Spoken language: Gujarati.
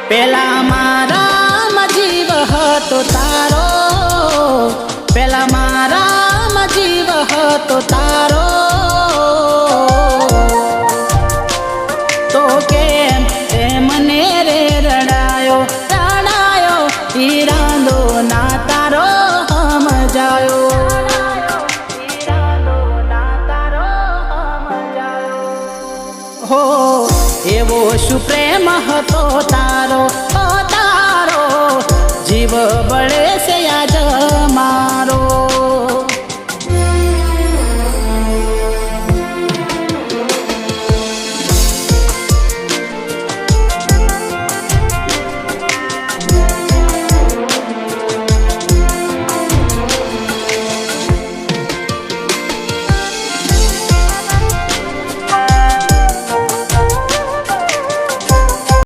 પેલા મારા જીવ હતો તારો, પેલા મારા જીવ હતો તારો, તો કેમ તે મને રે રડાયો રડાયો, ઈરાદો ના તારો સમજાયો, ઈરાદો ના તારો સમજાયો. હો એવો શું પ્રેમ હતો તારો, ઓ તારો જીવ